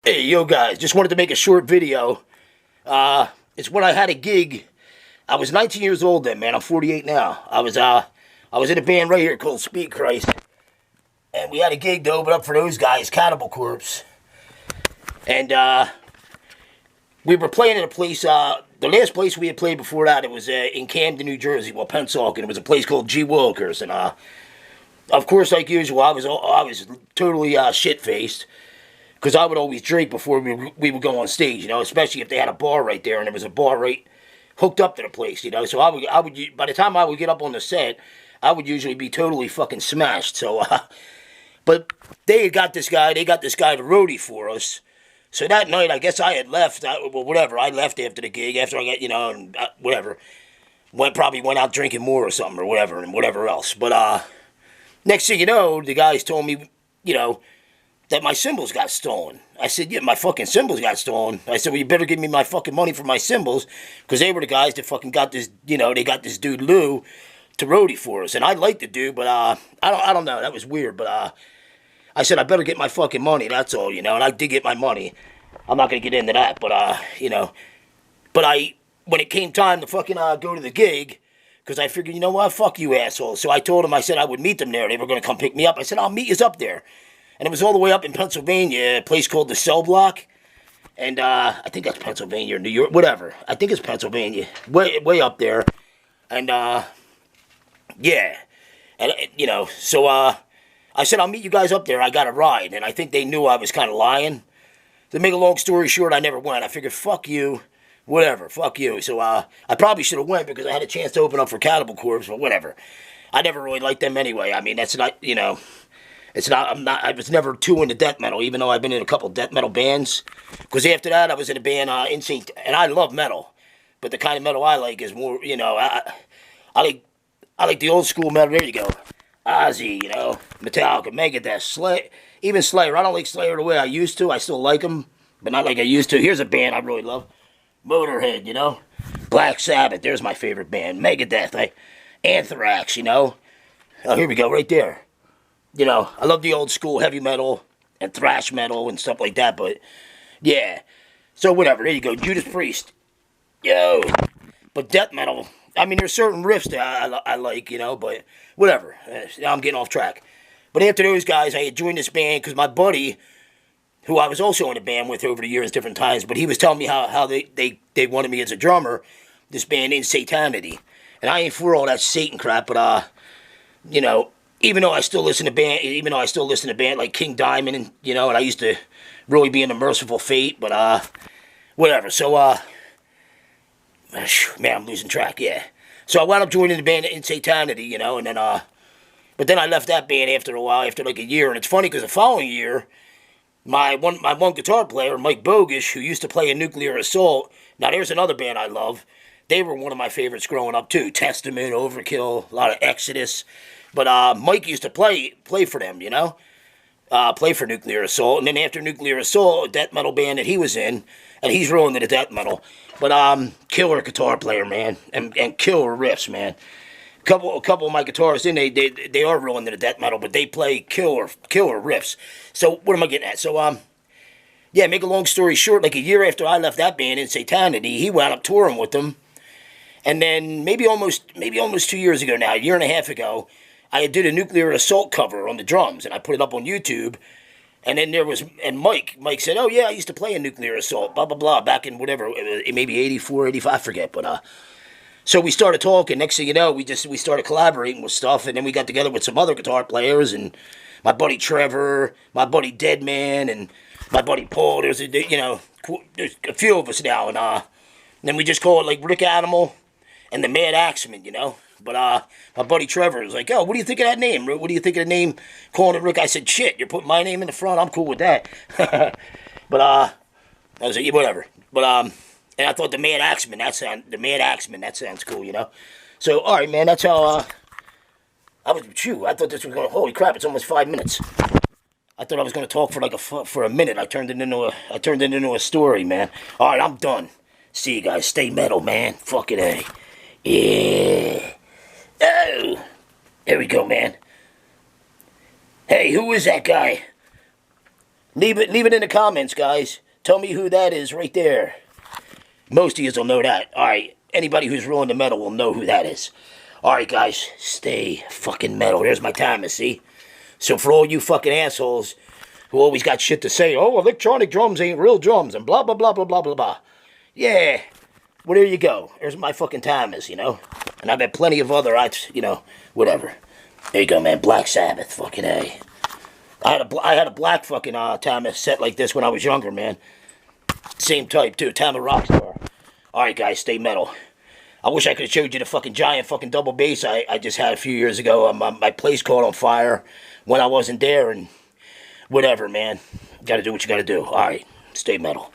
Hey, yo, guys, just wanted to make a short video. It's when I had a gig. I was 19 years old then, man. I'm 48 now. I was in a band right here called Speed Christ, and we had a gig to open up for those guys, Cannibal Corpse. And, we were playing at a place, the last place we had played before that, it was, in Camden, New Jersey, well, Pensacola. It was a place called G. Wilkers, and, of course, like usual, I was totally, shit-faced. Because I would always drink before we would go on stage, especially if they had a bar right there and there was a bar right hooked up to the place. So I would, by the time I would get up on the set, I would usually be totally fucking smashed. But they got this guy to roadie for us. So that night, I guess I had left, whatever, I left after the gig, after I got, and whatever. Probably went out drinking more or something or whatever, and whatever else. But, next thing you know, the guys told me, that my cymbals got stolen. I said, yeah, my fucking cymbals got stolen. I said, well, you better give me my fucking money for my cymbals, because they were the guys that fucking got this, they got this dude Lou to roadie for us. And I liked the dude, but I don't know, that was weird. But I said, I better get my fucking money, that's all, and I did get my money. I'm not going to get into that, but, when it came time to fucking go to the gig, because I figured, you know what, fuck you assholes. So I told them, I said I would meet them there. They were going to come pick me up. I said, I'll meet you up there. And it was all the way up in Pennsylvania, a place called the Cell Block. And I think that's Pennsylvania or New York, whatever. I think it's Pennsylvania, way up there. And, yeah. And, so I said, I'll meet you guys up there. I got a ride. And I think they knew I was kind of lying. To make a long story short, I never went. I figured, fuck you, whatever, fuck you. So I probably should have went because I had a chance to open up for Cannibal Corpse, but whatever. I never really liked them anyway. I mean, that's not, I was never too into death metal, even though I've been in a couple death metal bands. Because after that, I was in a band, Insane, and I love metal. But the kind of metal I like is more, I like the old school metal. There you go. Ozzy, Metallica, Megadeth, even Slayer. I don't like Slayer the way I used to. I still like them, but not like I used to. Here's a band I really love. Motorhead, Black Sabbath, there's my favorite band. Megadeth, Anthrax, Oh, here we go, right there. I love the old school heavy metal and thrash metal and stuff like that, but yeah. So whatever, there you go, Judas Priest. Yo. But death metal, I mean, there's certain riffs that I like, but whatever. Now I'm getting off track. But after those guys, I had joined this band because my buddy, who I was also in a band with over the years, different times, but he was telling me how they wanted me as a drummer, this band in Satanity. And I ain't for all that Satan crap, but, even though I still listen to band like King Diamond, and I used to really be into Merciful Fate, but whatever. So man, I'm losing track. Yeah. So I wound up joining the band in Satanity, and then but then I left that band after a while, after like a year. And it's funny because the following year, my one guitar player, Mike Bogish, who used to play in Nuclear Assault. Now there's another band I love. They were one of my favorites growing up too. Testament, Overkill, a lot of Exodus. But Mike used to play for them, play for Nuclear Assault. And then after Nuclear Assault, a death metal band that he was in, and he's really into death metal. But killer guitar player, man, and killer riffs, man. A couple of my guitarists in, they are real into the death metal, but they play killer riffs. So what am I getting at? So yeah, make a long story short, like a year after I left that band in Satanity, he wound up touring with them. And then maybe almost 2 years ago now, a year and a half ago, I did a Nuclear Assault cover on the drums, and I put it up on YouTube. And then Mike said, oh yeah, I used to play in Nuclear Assault, blah, blah, blah, back in whatever, maybe 84, 85, I forget. But, so we started talking. Next thing you know, we started collaborating with stuff, and then we got together with some other guitar players, and my buddy Trevor, my buddy Deadman, and my buddy Paul. There's a few of us now, and then we just call it like Rick Animal and the Mad Axeman, But my buddy Trevor was like, oh, what do you think of that name? What do you think of the name calling it Rick? I said, shit, you're putting my name in the front? I'm cool with that. But I was like, yeah, whatever. But and I thought the Mad Axeman, that sounds cool, So, all right, man, that's how I thought this was going to, holy crap, it's almost 5 minutes. I thought I was going to talk for a minute. I turned it into a story, man. All right, I'm done. See you guys. Stay metal, man. Fucking A. Yeah. Oh. There we go, man. Hey, who is that guy? Leave it in the comments, guys. Tell me who that is right there. Most of you will know that. Alright, anybody who's real into metal will know who that is. Alright, guys, stay fucking metal. There's my timer, see? So for all you fucking assholes who always got shit to say, oh, electronic drums ain't real drums, and blah, blah, blah, blah, blah, blah, blah. Yeah, well, there you go. There's my fucking timers, you know? And I've had plenty of other, whatever. There you go, man. Black Sabbath, fucking A. I had a black fucking timer set like this when I was younger, man. Same type, too. Timer Rockstar. Alright, guys, stay metal. I wish I could have showed you the fucking giant fucking double bass I just had a few years ago. My place caught on fire when I wasn't there, and whatever, man. Gotta do what you gotta do. Alright, stay metal.